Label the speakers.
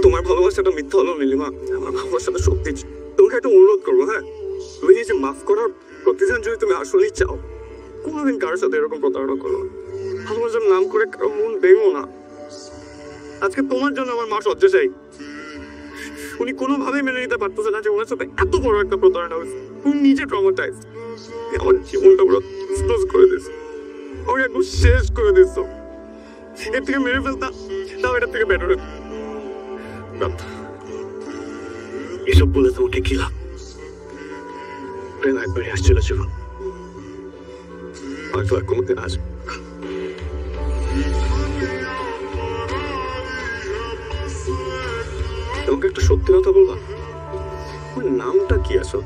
Speaker 1: তোমার ভালোবাসাটা মিথ্যা হলো নীলিমা, আমার ভালোবাসাটা সত্যি। তোমাকে একটা অনুরোধ করবো, হ্যাঁ, তুমি এই যে মাফ করার প্রতিদান যদি তুমি আসলেই চাও, কোনোদিন কারোর সাথে এরকম প্রতারণা করো না। ভালোবাসার নাম করে কারো মন ভেঙো না। আজকে তোমার জন্য আমার মা শয্যাশায়ী। উনি কোনোভাবেই মেনে নিতে পারতেছে না যে ওনার সাথে এত বড় একটা প্রতারণা হয়েছে। উনি নিজে ট্রমাটাইজ, আমার জীবনটা পুরো ক্লোজ করে দিয়েছে, আমাকে একদম শেষ করে দিয়েছো। এর থেকে মেরে ফেলতাম, তাও এটার থেকে বেটার হতো। এসব বলে তোমাকে কি লাভ? প্রেম একবারই আসছিল জীবন, হয়তো আর কোনোদিন আসবে। তোমাকে একটা সত্যি কথা বলবা, আমার নামটা কি আসো?